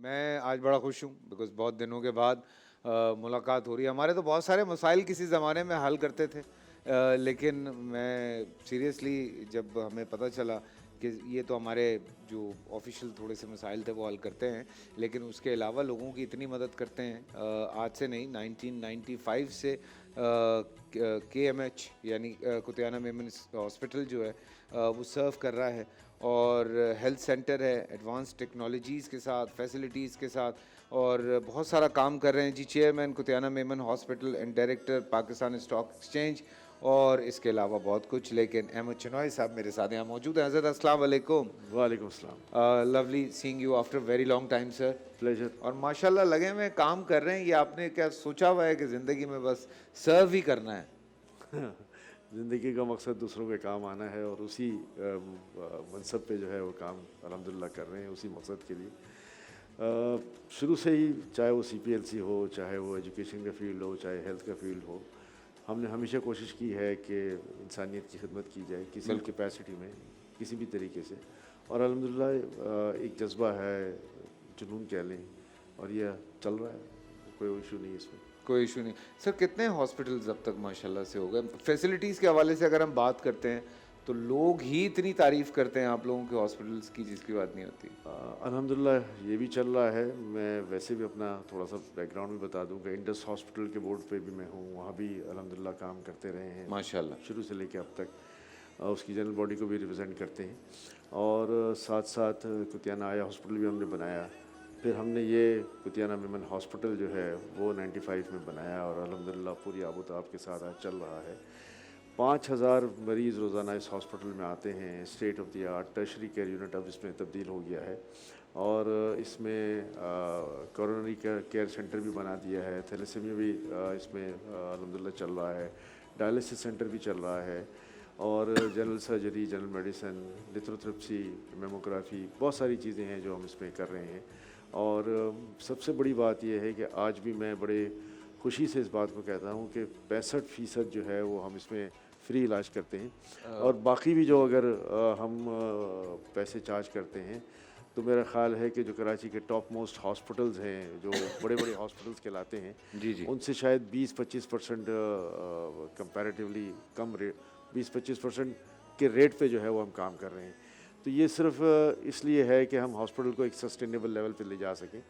मैं आज बड़ा खुश हूँ बिकॉज़ बहुत दिनों के बाद मुलाकात हो रही है। हमारे तो बहुत सारे मसाइल किसी ज़माने में हल करते थे, लेकिन मैं सीरियसली जब हमें पता चला कि ये तो हमारे जो ऑफ़िशियल थोड़े से मसाइल थे वो हल करते हैं, लेकिन उसके अलावा लोगों की इतनी मदद करते हैं। आज से नहीं, 1995 से केएमएच यानी कुतियाना मेमन हॉस्पिटल जो है वो सर्व कर रहा है और हेल्थ सेंटर है एडवांस टेक्नोलॉजीज़ के साथ, फैसिलिटीज़ के साथ और बहुत सारा काम कर रहे हैं जी। Chairman Kutiyana Memon hospital and director Pakistan stock exchange और इसके अलावा बहुत कुछ। लेकिन अहमद चनोई साहब मेरे साथ यहाँ मौजूद हैं। हज़रत अस्सलाम वालेकुम। वालेकुम अस्सलाम। Lovely seeing you after very long time sir. Pleasure. और माशाल्लाह लगे हुए काम कर रहे हैं। ये आपने क्या सोचा हुआ है कि ज़िंदगी में बस सर्व ही करना है? ज़िंदगी का मकसद दूसरों के काम आना है और उसी मनसब पे जो है वो काम अल्हम्दुलिल्लाह कर रहे हैं उसी मकसद के लिए। शुरू से ही चाहे वो सीपीएलसी हो, चाहे वो एजुकेशन का फील्ड हो, चाहे हेल्थ का फील्ड हो, हमने हमेशा कोशिश की है कि इंसानियत की खिदमत की जाए किसी भी कैपेसिटी में, किसी भी तरीके से। और अल्हम्दुलिल्लाह एक जज्बा है, जुनून कह लें, और यह चल रहा है, कोई इशू नहीं है इसमें। कोई इशू नहीं सर। कितने हॉस्पिटल्स अब तक माशाल्लाह से हो गए? फैसिलिटीज़ के हवाले से अगर हम बात करते हैं तो लोग ही इतनी तारीफ़ करते हैं आप लोगों के हॉस्पिटल्स की जिसकी बात नहीं होती। अल्हम्दुलिल्लाह ये भी चल रहा है। मैं वैसे भी अपना थोड़ा सा बैकग्राउंड भी बता दूं कि इंडस हॉस्पिटल के बोर्ड पे भी मैं हूँ, वहाँ भी अल्हम्दुलिल्लाह काम करते रहे हैं माशाल्लाह। शुरू से लेके अब तक। उसकी जनरल बॉडी को भी रिप्रेजेंट करते हैं और साथ साथ कुतियाना आया हॉस्पिटल भी हमने बनाया। फिर हमने ये कुतियाना मेमन हॉस्पिटल जो है वो 95 में बनाया और अल्हम्दुलिल्लाह पूरी आबोताब के साथ आज चल रहा है। 5,000 मरीज़ रोज़ाना इस हॉस्पिटल में आते हैं। State of the art tertiary care unit अब इसमें तब्दील हो गया है और इसमें कोरोनरी केयर सेंटर भी बना दिया है। थैलेसीमिया भी इसमें अल्हम्दुलिल्लाह चल रहा है। डायलिसिस सेंटर भी चल रहा है और general surgery, general medicine, lithotripsy, mammography, बहुत सारी चीज़ें हैं जो हम इसमें कर रहे हैं। और सबसे बड़ी बात यह है कि आज भी मैं बड़े खुशी से इस बात को कहता हूँ कि 65% जो है वो हम इसमें फ्री इलाज करते हैं और बाकी भी जो अगर हम पैसे चार्ज करते हैं तो मेरा ख़्याल है कि जो कराची के टॉप मोस्ट हॉस्पिटल्स हैं, जो बड़े बड़े हॉस्पिटल्स कहलाते हैं, जी जी। उनसे शायद 20-25% कंपैरेटिवली कम रेट, 20-25% के रेट पे जो है वो हम काम कर रहे हैं। तो ये सिर्फ इसलिए है कि हम हॉस्पिटल को एक सस्टेनेबल लेवल पे ले जा सकें।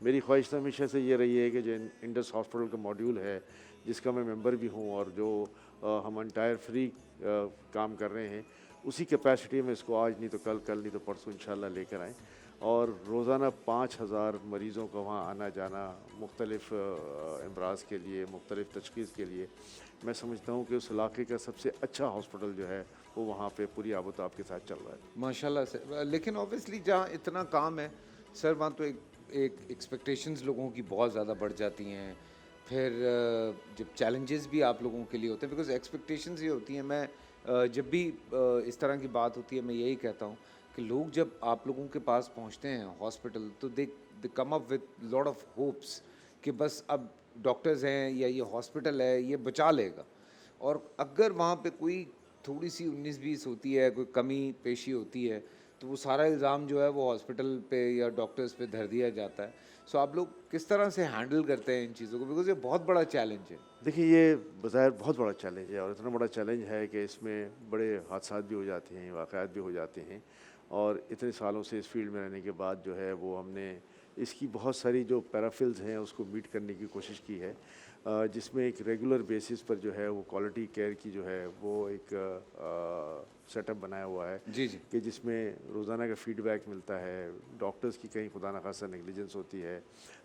मेरी ख्वाहिश तो हमेशा से ये रही है कि जो इंडस हॉस्पिटल का मॉड्यूल है जिसका मैं मेंबर भी हूँ और जो हम एंटायर फ्री काम कर रहे हैं, उसी कैपेसिटी में इसको आज नहीं तो कल, कल नहीं तो परसों इंशाल्लाह लेकर आएँ और रोज़ाना 5,000 मरीज़ों का वहाँ आना जाना मुख्तलिफ़ अमराज़ के लिए, मुख्तलिफ़ तशख़ीस के लिए, मैं समझता हूँ कि उस इलाके का सबसे अच्छा हॉस्पिटल जो है वो वहाँ पे पूरी आबोताब के साथ चल रहा है। माशाल्लाह से। लेकिन ऑब्वियसली जहाँ इतना काम है सर, वहाँ तो एक एक एक्सपेक्टेशंस लोगों की बहुत ज़्यादा बढ़ जाती हैं। फिर जब चैलेंजेस भी आप लोगों के लिए होते हैं बिकॉज़ एक्सपेक्टेशंस ये होती हैं। मैं जब भी इस तरह की बात होती है मैं यही कहता हूँ कि लोग जब आप लोगों के पास पहुँचते हैं हॉस्पिटल तो they come up with lot of hopes कि बस अब डॉक्टर्स हैं या ये हॉस्पिटल है ये बचा लेगा। और अगर वहाँ पे कोई थोड़ी-सी 19-20 होती है, कोई कमी पेशी होती है, तो वो सारा इल्ज़ाम जो है वो हॉस्पिटल पे या डॉक्टर्स पे धर दिया जाता है। सो आप लोग किस तरह से हैंडल करते हैं इन चीज़ों को? बिकॉज़ ये बहुत बड़ा चैलेंज है। देखिए, ये बज़ाहिर बहुत बड़ा चैलेंज है और इतना बड़ा चैलेंज है कि इसमें बड़े हादसात भी हो जाते हैं, वाक़यात भी हो जाते हैं और इतने सालों से इस फ़ील्ड में रहने के बाद जो है वो हमने इसकी बहुत सारी जो पैराफिल्स हैं उसको मीट करने की कोशिश की है, जिसमें एक रेगुलर बेसिस पर जो है वो क्वालिटी केयर की जो है वो एक सेटअप बनाया हुआ है जी, जी। कि जिसमें रोज़ाना का फ़ीडबैक मिलता है। डॉक्टर्स की कहीं खुदा न खास्ता नेग्लिजेंस होती है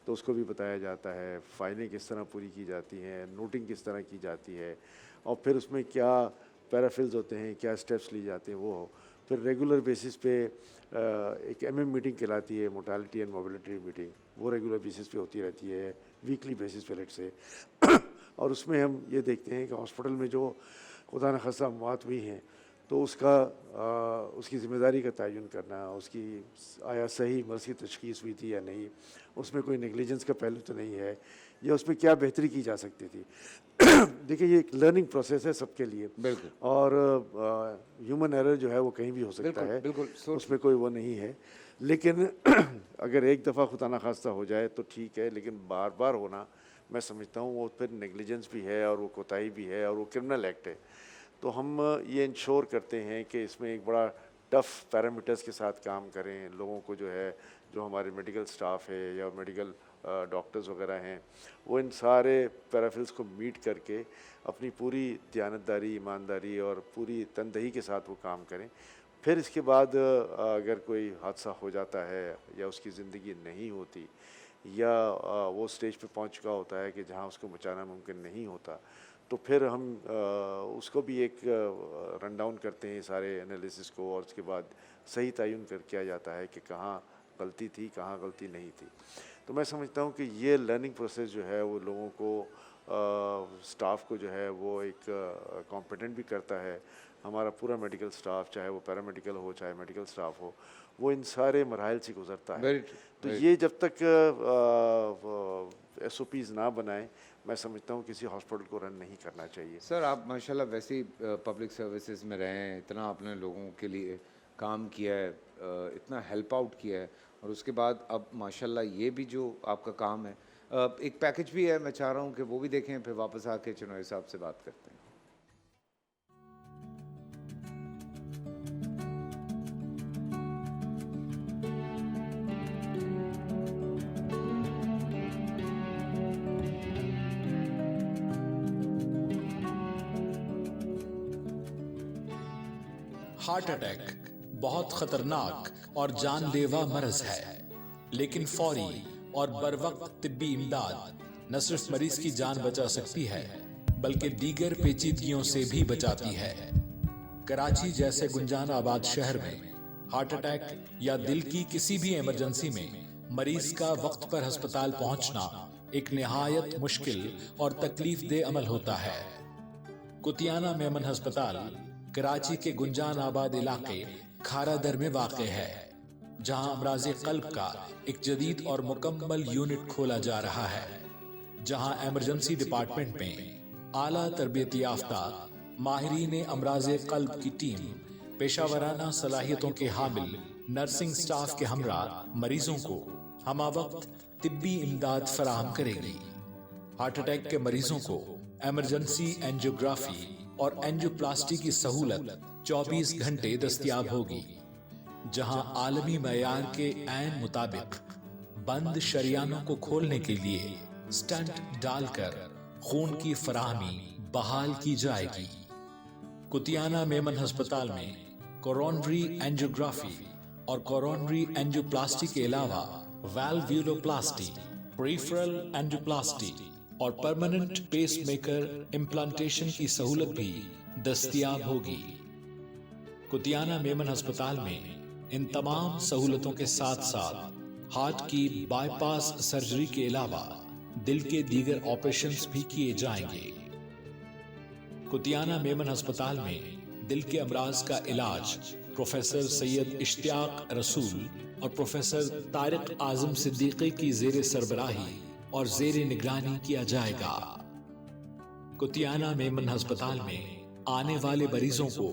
तो उसको भी बताया जाता है, फ़ाइलें किस तरह पूरी की जाती हैं, नोटिंग किस तरह की जाती है और फिर उसमें क्या पैराफिल्स होते हैं, क्या स्टेप्स लिए जाते हैं वो हो। फिर रेगुलर बेसिस पे एक मीटिंग कहलाती है, मोर्टालिटी एंड मोबिलिटी मीटिंग, वो रेगुलर बेसिस पे होती रहती है, वीकली बेसिस पे लेट्स से और उसमें हम ये देखते हैं कि हॉस्पिटल में जो खुदा न खास्ता अमवात हुई हैं तो उसकी ज़िम्मेदारी का तयन करना, उसकी आया सही मर्ज़ की तशख़ीस हुई थी या नहीं, उसमें कोई नेग्लिजेंस का पहलू तो नहीं है, या उसमें क्या बेहतरी की जा सकती थी। देखिए, ये एक लर्निंग प्रोसेस है सबके लिए, बिल्कुल, और ह्यूमन एरर जो है वो कहीं भी हो सकता बिल्कुल, है, बिल्कुल, उसमें कोई वो नहीं है। लेकिन अगर एक दफ़ा खुदा ना खास्ता हो जाए तो ठीक है, लेकिन बार बार होना, मैं समझता हूँ वो फिर नेग्लिजेंस भी है और वो कोताही भी है और वो क्रिमिनल एक्ट है। तो हम ये इंश्योर करते हैं कि इसमें एक बड़ा टफ़ पैरामीटर्स के साथ काम करें, लोगों को जो है, जो हमारे मेडिकल स्टाफ है या मेडिकल डॉक्टर्स वगैरह हैं, वो इन सारे पैराफिल्स को मीट करके अपनी पूरी दयानतदारी, ईमानदारी और पूरी तनदही के साथ वो काम करें। फिर इसके बाद अगर कोई हादसा हो जाता है या उसकी ज़िंदगी नहीं होती, या वो स्टेज पे पहुंच चुका होता है कि जहां उसको बचाना मुमकिन नहीं होता, तो फिर हम उसको भी एक रन डाउन करते हैं सारे एनालिसिस को, और उसके बाद सही तयन कर किया जाता है कि कहाँ गलती थी, कहाँ गलती नहीं थी। तो मैं समझता हूँ कि ये लर्निंग प्रोसेस जो है वो लोगों को, स्टाफ को जो है वो एक कॉम्पिटेंट भी करता है। हमारा पूरा मेडिकल स्टाफ, चाहे वो पैरामेडिकल हो चाहे मेडिकल स्टाफ हो, वो इन सारे मराहल से गुजरता है। वेरी ट्रू, तो वेरी ये जब तक SOPs ना बनाएं, मैं समझता हूँ किसी हॉस्पिटल को रन नहीं करना चाहिए। सर। आप माशाल्लाह वैसे ही पब्लिक सर्विसेज में रहे हैं, इतना आपने लोगों के लिए काम किया है, इतना हेल्प आउट किया है, और उसके बाद अब माशाल्लाह ये भी जो आपका काम है, एक पैकेज भी है, मैं चाह रहा हूँ कि वो भी देखें, फिर वापस आके चिनॉय साहब से बात करते हैं। हार्ट अटैक बहुत खतरनाक और जानलेवा मर्ज है, लेकिन फौरी और बरवक्त तिब्बी इमदाद न सिर्फ मरीज की जान बचा सकती है, बल्कि दीगर पेचीदगियों से भी बचाती है। कराची जैसे गुंजान आबाद शहर में हार्ट अटैक या दिल की किसी भी इमरजेंसी में मरीज का वक्त पर अस्पताल पहुंचना एक निहायत मुश्किल और तकलीफदेह अमल होता है। कुतियाना मेमन अस्पताल कराची के गुंजान आबाद इलाके खारा दर में वाक़ है, जहां अमराज़े क़ल्ब का एक जदीद और मुकम्मल यूनिट खोला जा रहा है, जहां इमरजेंसी डिपार्टमेंट में आला तरबियत याफ्ता माहिरीन अमराज़े क़ल्ब की टीम पेशावराना सलाहियतों के हामिल नर्सिंग स्टाफ के हमरा मरीजों को हमावक्त तिब्बी इमदाद फराहम करेगी। हार्ट अटैक के मरीजों को इमरजेंसी एंजियोग्राफी और एंजियोप्लास्टी की सहूलत 24 घंटे दस्तयाब होगी, जहां आलमी मयार के ऐन मुताबिक बंद शरियानों को खोलने के लिए स्टंट डालकर खून की फराहमी बहाल की जाएगी। कुतियाना मेमन अस्पताल में कोरोनरी एंजियोग्राफी और कोरोनरी एंजियोप्लास्टी के अलावा वाल्व्यूलोप्लास्टी, पेरिफेरल एंजियोप्लास्टी और परमानेंट पेसमेकर इम्प्लांटेशन की सहूलत भी दस्तयाब होगी। कुतियाना मेमन अस्पताल में इन तमाम सहूलतों के साथ साथ हार्ट की बाईपास सर्जरी के अलावा दिल के दीगर ऑपरेशंस भी किए जाएंगे। कुतियाना मेमन अस्पताल में दिल के अमराज का इलाज प्रोफेसर सैयद इश्तियाक रसूल और प्रोफेसर तारिक आजम सिद्दीकी की जेर सरबराही और जेर निगरानी किया जाएगा। कुतियाना मेमन अस्पताल में आने वाले मरीजों को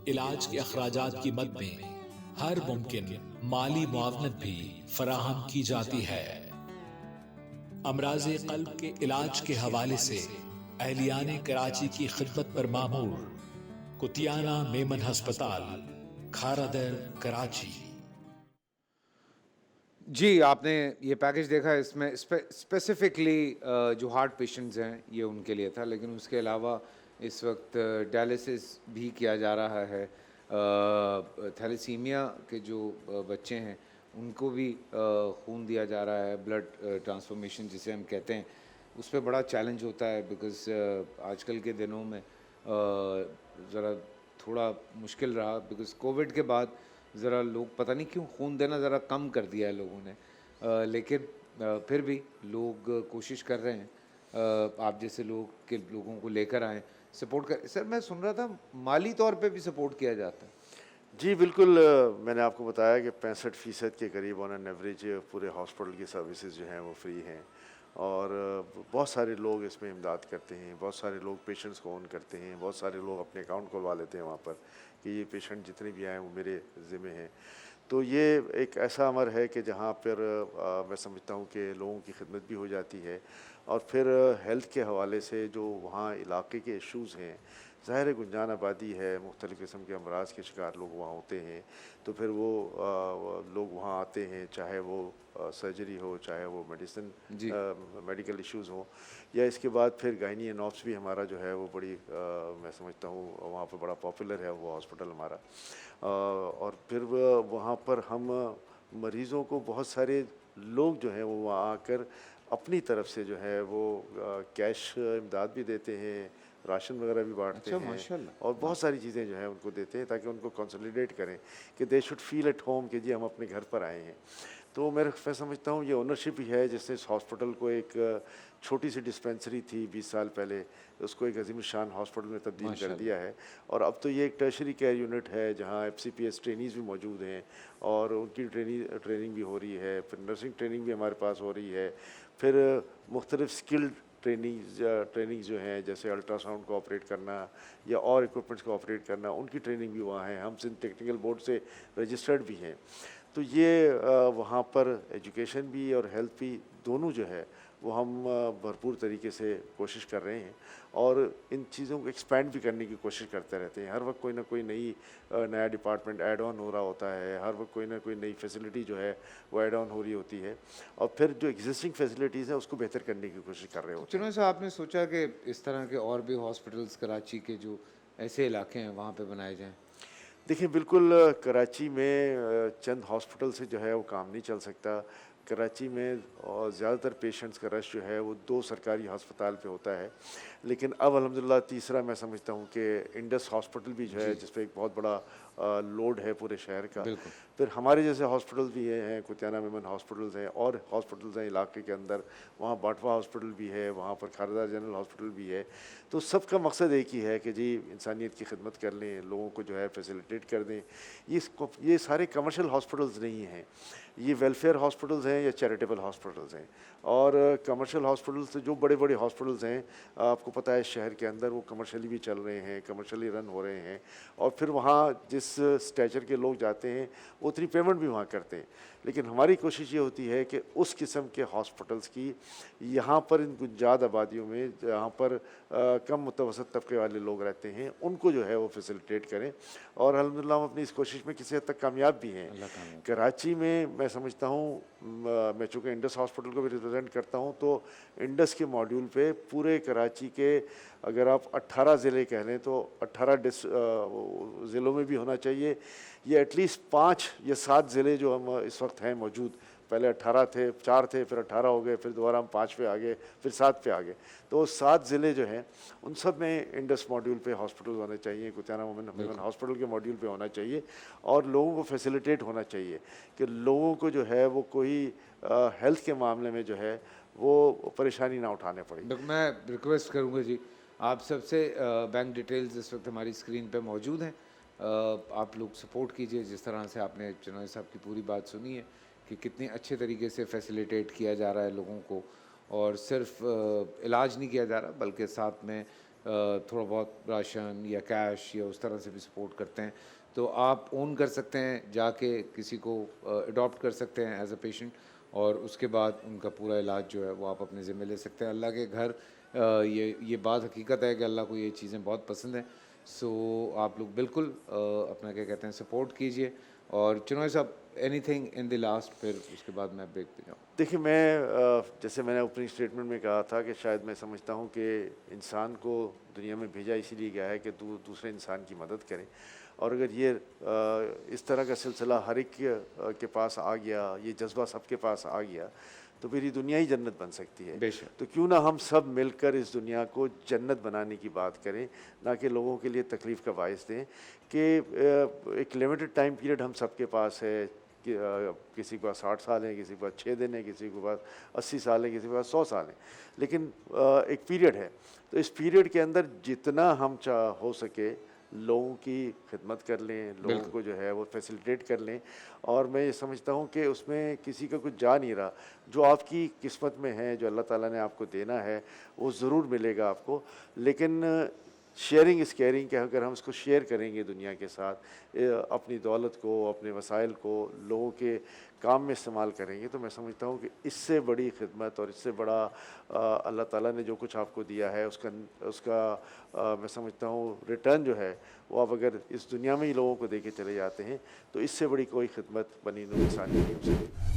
इलाज के अखराजात की मद में हर मुमकिन माली मुआवनत भी फराहम की जाती है। अमराज़े क़ल्ब के इलाज के हवाले से अहलियाने कराची की खिदमत पर मामूर कुतियाना मेमन अस्पताल, खारा दर, कराची। जी, आपने ये पैकेज देखा, इसमें स्पेसिफिकली जो हार्ट पेशेंट्स हैं ये उनके लिए था, लेकिन उसके अलावा इस वक्त डायलिसिस भी किया जा रहा है। थैलेसीमिया के जो बच्चे हैं उनको भी खून दिया जा रहा है, ब्लड ट्रांसफॉर्मेशन जिसे हम कहते हैं। उस पर बड़ा चैलेंज होता है, बिकॉज़ आजकल के दिनों में ज़रा थोड़ा मुश्किल रहा, बिकॉज़ कोविड के बाद ज़रा लोग पता नहीं क्यों खून देना ज़रा कम कर दिया है लोगों ने, लेकिन फिर भी लोग कोशिश कर रहे हैं आप जैसे लोगों को लेकर आएँ सपोर्ट कर। सर मैं सुन रहा था माली तौर पे भी सपोर्ट किया जाता है। जी बिल्कुल, मैंने आपको बताया कि 65% के करीब ऑन एन एवरेज पूरे हॉस्पिटल की सर्विसेज जो हैं वो फ्री हैं, और बहुत सारे लोग इसमें इमदाद करते हैं, बहुत सारे लोग पेशेंट्स को ऑन करते हैं, बहुत सारे लोग अपने अकाउंट खुलवा लेते हैं वहाँ पर कि ये पेशेंट जितने भी आए वो मेरे ज़िम्मे हैं। तो ये एक ऐसा अमर है कि जहाँ पर मैं समझता हूँ कि लोगों की खिदमत भी हो जाती है, और फिर हेल्थ के हवाले से जो वहाँ इलाके के इश्यूज़ हैं, ज़ाहिर है गुंजान आबादी है, मुख्तलिफ़ किस्म के अमराज के शिकार लोग वहाँ होते हैं, तो फिर वो लोग वहाँ आते हैं, चाहे वो सर्जरी हो, चाहे वो मेडिसिन जी। मेडिकल इश्यूज़ हों, या इसके बाद फिर गायनी एंड ऑप्स भी हमारा जो है वो बड़ी मैं समझता हूँ वहाँ पर बड़ा पॉपुलर है वो हॉस्पिटल हमारा। और फिर वहाँ पर हम मरीज़ों को बहुत सारे लोग जो हैं वो वहाँ आकर अपनी तरफ से जो है वो कैश इमदाद भी देते हैं, राशन वगैरह भी बाँटते अच्छा, हैं, माशाल्लाह। और बहुत सारी चीज़ें जो हैं उनको देते हैं ताकि उनको कंसोलिडेट करें कि they should feel at home कि जी हम अपने घर पर आए हैं। तो मैं समझता हूँ ये ओनरशिप ही है जिसने इस हॉस्पिटल को एक छोटी सी डिस्पेंसरी थी 20 साल पहले, उसको एक अजीम शान हॉस्पिटल में तब्दील कर माशाल्लाह। दिया है, और अब तो ये एक टर्शरी केयर यूनिट है जहाँ FCPS ट्रेनीज़ भी मौजूद हैं, और उनकी ट्रेनिंग भी हो रही है, फिर नर्सिंग ट्रेनिंग भी हमारे पास हो रही है, फिर मुख्तलिफ़ स्किल्ड ट्रेनिंग जो हैं जैसे अल्ट्रासाउंड को ऑपरेट करना या और इक्विपमेंट्स को ऑपरेट करना, उनकी ट्रेनिंग भी वहाँ है, हम सिंध टेक्निकल बोर्ड से रजिस्टर्ड भी हैं। तो ये वहाँ पर एजुकेशन भी और हेल्थ भी दोनों जो है वो हम भरपूर तरीके से कोशिश कर रहे हैं, और इन चीज़ों को एक्सपेंड भी करने की कोशिश करते रहते हैं। हर वक्त कोई ना कोई नया डिपार्टमेंट ऐड ऑन हो रहा होता है, हर वक्त कोई ना कोई नई फैसिलिटी जो है वो ऐड ऑन हो रही होती है, और फिर जो एग्जिस्टिंग फैसिलिटीज़ है उसको बेहतर करने की कोशिश कर रहे होते हैं। चुनाव साहब, आपने सोचा कि इस तरह के और भी हॉस्पिटल्स कराची के जो ऐसे इलाके हैं वहाँ पे बनाए जाएं? देखिए बिल्कुल, कराची में चंद हॉस्पिटल से जो है वो काम नहीं चल सकता। कराची में और ज़्यादातर पेशेंट्स का रश जो है वो 2 सरकारी अस्पताल पे होता है, लेकिन अब अल्हम्दुलिल्लाह तीसरा मैं समझता हूँ कि इंडस हॉस्पिटल भी जो है जिस पे एक बहुत बड़ा लोड है पूरे शहर का। बिल्कुल। फिर हमारे जैसे हॉस्पिटल्स भी हैं, कुतियाना मेमन हॉस्पिटल्स हैं, और हॉस्पिटल्स हैं इलाके के अंदर, वहाँ बाटवा हॉस्पिटल भी है, वहाँ पर खारदार जनरल हॉस्पिटल भी है। तो सबका मकसद एक ही है कि जी इंसानियत की खिदमत कर लें, लोगों को जो है फैसिलिटेट कर दें। ये सारे कमर्शियल हॉस्पिटल्स नहीं हैं, ये वेलफेयर हॉस्पिटल्स हैं या चैरिटेबल हॉस्पिटल्स हैं। और कमर्शियल हॉस्पिटल्स जो बड़े बड़े हॉस्पिटल्स हैं, आपको पता है शहर के अंदर वो कमर्शियली भी चल रहे हैं, कमर्शियली रन हो रहे हैं, और फिर वहाँ जिस स्टेचर के लोग जाते हैं उतनी पेमेंट भी वहाँ करते हैं। लेकिन हमारी कोशिश ये होती है कि उस किस्म के हॉस्पिटल्स की यहाँ पर इन गुंजाद आबादियों में जहाँ पर कम मुतवसत तबके वाले लोग रहते हैं उनको जो है वो फैसिलिटेट करें, और अल्हम्दुलिल्लाह हम अपनी इस कोशिश में किसी हद तक कामयाब भी हैं। अल्लाह कामयाब। कराची में मैं समझता हूँ, मैं चूँकि इंडस हॉस्पिटल को भी रिप्रेजेंट करता हूँ, तो इंडस के मॉड्यूल पे पूरे कराची के अगर आप 18 ज़िले कह लें तो 18 ज़िलों में भी होना चाहिए, ये एटलीस्ट 5 या 7 ज़िले जो हम इस वक्त हैं मौजूद, पहले 18 थे, 4 थे, फिर 18 हो गए, फिर दोबारा हम 5 पे आ गए, फिर 7 पे आ गए। तो 7 ज़िले जो हैं उन सब में इंडस मॉड्यूल पे हॉस्पिटल होने चाहिए, कुतियाना मेमन हॉस्पिटल के मॉड्यूल पे होना चाहिए, और लोगों को फैसिलिटेट होना चाहिए कि लोगों को जो है वो कोई हेल्थ के मामले में जो है वो परेशानी ना उठाने पड़े। मैं रिक्वेस्ट करूँगा जी, आप सबसे बैंक डिटेल्स इस वक्त हमारी स्क्रीन पे मौजूद हैं, आप लोग सपोर्ट कीजिए। जिस तरह से आपने चुनाव साहब की पूरी बात सुनी है कि कितने अच्छे तरीके से फैसिलिटेट किया जा रहा है लोगों को, और सिर्फ इलाज नहीं किया जा रहा बल्कि साथ में थोड़ा बहुत राशन या कैश या उस तरह से भी सपोर्ट करते हैं। तो आप ओन कर सकते हैं, जाके किसी को अडॉप्ट कर सकते हैं एज अ पेशेंट, और उसके बाद उनका पूरा इलाज जो है वो आप अपने ज़िम्मे ले सकते हैं। अल्लाह के घर, ये बात हकीकत है कि अल्लाह को ये चीज़ें बहुत पसंद हैं। सो आप लोग बिल्कुल अपना क्या कहते हैं सपोर्ट कीजिए। और चुनाव साहब, एनीथिंग इन द लास्ट, फिर उसके बाद मैं ब्रेक पे जाऊँ। देखिए मैं जैसे मैंने ओपनिंग स्टेटमेंट में कहा था कि शायद मैं समझता हूँ कि इंसान को दुनिया में भेजा इसीलिए गया है कि दूसरे इंसान की मदद करें, और अगर ये इस तरह का सिलसिला हर एक के पास आ गया, ये जज्बा सबके पास आ गया, तो फिर ये दुनिया ही जन्नत बन सकती है। बेशक। तो क्यों ना हम सब मिलकर इस दुनिया को जन्नत बनाने की बात करें, ना कि लोगों के लिए तकलीफ़ का बायस दें कि एक लिमिटेड टाइम पीरियड हम सबके पास है, किसी के पास 60 साल हैं, किसी के पास 6 दिन है, किसी के पास 80 साल है, किसी के पास 100 साल है, लेकिन एक पीरियड है। तो इस पीरियड के अंदर जितना हम हो सके लोगों की खिदमत कर लें, लोगों को जो है वो फैसिलिटेट कर लें। और मैं ये समझता हूँ कि उसमें किसी का कुछ जा नहीं रहा। जो आपकी किस्मत में है, जो अल्लाह ताला ने आपको देना है, वो ज़रूर मिलेगा आपको। लेकिन शेयरिंग इज़ केयरिंग, कि अगर हम इसको शेयर करेंगे दुनिया के साथ, अपनी दौलत को, अपने वसाइल को लोगों के काम में इस्तेमाल करेंगे, तो मैं समझता हूँ कि इससे बड़ी खिदमत और इससे बड़ा अल्लाह ताला ने जो कुछ आपको दिया है उसका मैं समझता हूँ रिटर्न जो है वो आप अगर इस दुनिया में ही लोगों को दे के चले जाते हैं, तो इससे बड़ी कोई खिदमत बनी नूर इंसानी नहीं हो सकती।